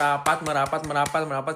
Merapat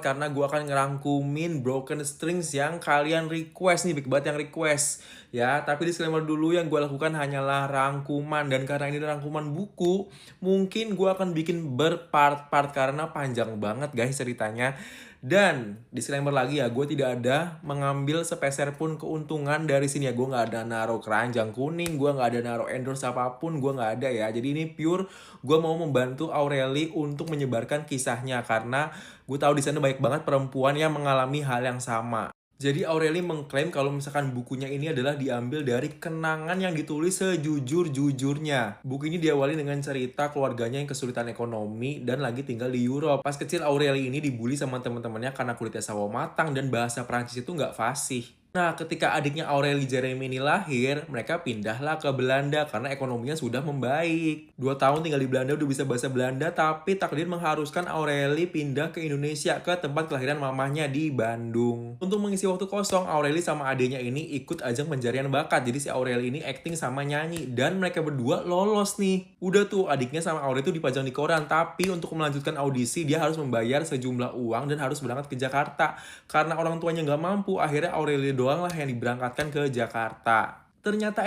karena gue akan ngerangkumin Broken Strings yang kalian request nih, big banget yang request ya. Tapi disclaimer dulu, yang gue lakukan hanyalah rangkuman, dan karena ini rangkuman buku, mungkin gue akan bikin berpart-part karena panjang banget guys ceritanya. Dan disclaimer lagi ya, gue tidak ada mengambil sepeser pun keuntungan dari sini ya. Gue nggak ada naruh keranjang kuning, gue nggak ada naruh endorse apapun, gue nggak ada ya. Jadi ini pure gue mau membantu Aureli untuk menyebarkan kisahnya, karena gue tahu di sana banyak banget perempuan yang mengalami hal yang sama. Jadi Aureli mengklaim kalau misalkan bukunya ini adalah diambil dari kenangan yang ditulis sejujur-jujurnya. Buku ini diawali dengan cerita keluarganya yang kesulitan ekonomi dan lagi tinggal di Europe. Pas kecil Aureli ini dibully sama teman-temannya karena kulitnya sawo matang dan bahasa Prancis itu nggak fasih. Nah, ketika adiknya Aureli Jeremy ini lahir, mereka pindahlah ke Belanda karena ekonominya sudah membaik. 2 tahun tinggal di Belanda udah bisa bahasa Belanda, tapi takdir mengharuskan Aureli pindah ke Indonesia, ke tempat kelahiran mamahnya di Bandung. Untuk mengisi waktu kosong, Aureli sama adiknya ini ikut ajang pencarian bakat. Jadi si Aureli ini acting sama nyanyi, dan mereka berdua lolos nih. Udah tuh, adiknya sama Aureli tuh dipajang di koran, tapi untuk melanjutkan audisi, dia harus membayar sejumlah uang dan harus berangkat ke Jakarta. Karena orang tuanya nggak mampu, akhirnya Aureli doang lah yang diberangkatkan ke Jakarta. Ternyata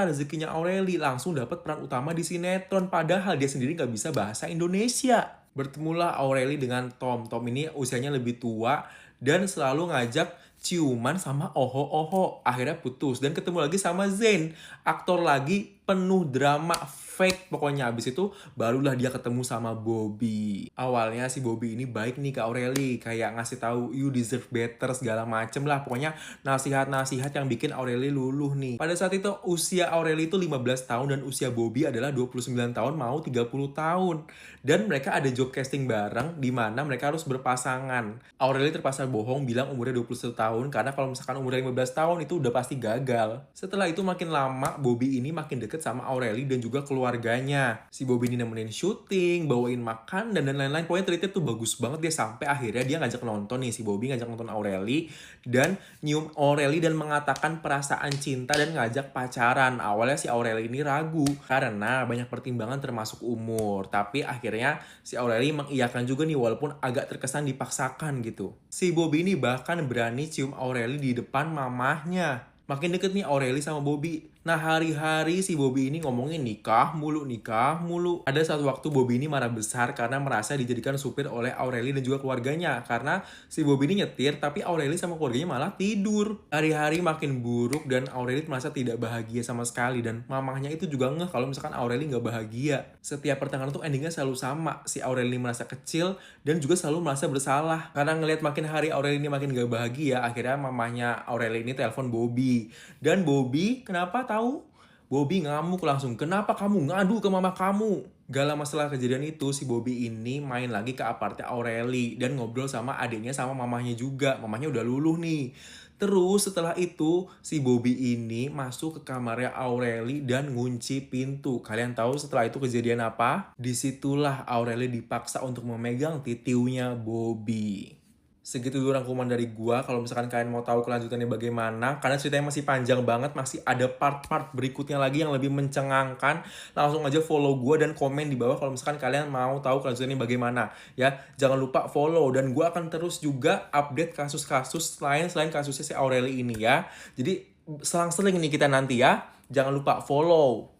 rezekinya Aureli langsung dapat peran utama di sinetron, padahal dia sendiri nggak bisa bahasa Indonesia. Bertemulah Aureli dengan Tom. Tom ini usianya lebih tua dan selalu ngajak ciuman sama Oho. Akhirnya putus dan ketemu lagi sama Zain, aktor lagi penuh drama fake. Pokoknya abis itu barulah dia ketemu sama Bobby. Awalnya si Bobby ini baik nih ke Aureli, kayak ngasih tahu you deserve better segala macem lah. Pokoknya nasihat-nasihat yang bikin Aureli luluh nih. Pada saat itu usia Aureli itu 15 tahun dan usia Bobby adalah 29 tahun mau 30 tahun. Dan mereka ada job casting bareng di mana mereka harus berpasangan. Aureli terpaksa bohong bilang umurnya 21 tahun karena kalau misalkan umurnya 15 tahun itu udah pasti gagal. Setelah itu makin lama Bobby ini makin deket sama Aureli dan juga keluarganya. Si Bobby ini nemenin syuting, bawain makan dan lain-lain. Pokoknya treatnya tuh bagus banget dia, sampai akhirnya dia ngajak nonton nih, si Bobby ngajak nonton Aureli dan nyium Aureli dan mengatakan perasaan cinta dan ngajak pacaran. Awalnya si Aureli ini ragu karena banyak pertimbangan termasuk umur, tapi akhirnya si Aureli mengiyakan juga nih walaupun agak terkesan dipaksakan gitu. Si Bobby ini bahkan berani cium Aureli di depan mamahnya. Makin deket nih Aureli sama Bobby. Nah, hari-hari si Bobby ini ngomongin nikah mulu. Ada satu waktu Bobby ini marah besar karena merasa dijadikan supir oleh Aureli dan juga keluarganya. Karena si Bobby ini nyetir, tapi Aureli sama keluarganya malah tidur. Hari-hari makin buruk dan Aureli merasa tidak bahagia sama sekali. Dan mamahnya itu juga ngeh kalau misalkan Aureli nggak bahagia. Setiap pertengahan tuh endingnya selalu sama. Si Aureli merasa kecil dan juga selalu merasa bersalah. Karena ngelihat makin hari Aureli ini makin gak bahagia, akhirnya mamahnya Aureli ini telepon Bobby. Dan Bobby kenapa tahu? Bobby ngamuk langsung. Kenapa kamu ngadu ke mama kamu? Gak lama setelah kejadian itu, si Bobby ini main lagi ke apartemen Aureli dan ngobrol sama adiknya sama mamahnya juga. Mamahnya udah luluh nih. Terus setelah itu, si Bobby ini masuk ke kamarnya Aureli dan ngunci pintu. Kalian tahu setelah itu kejadian apa? Disitulah Aureli dipaksa untuk memegang titiunya Bobby. Segitu dulu rangkuman dari gua. Kalau misalkan kalian mau tahu kelanjutannya bagaimana, karena ceritanya masih panjang banget, masih ada part-part berikutnya lagi yang lebih mencengangkan, langsung aja follow gua dan komen di bawah kalau misalkan kalian mau tahu kelanjutannya bagaimana ya. Jangan lupa follow, dan gua akan terus juga update kasus-kasus lain selain kasusnya si Aureli ini ya. Jadi selang-seling nih kita nanti ya. Jangan lupa follow.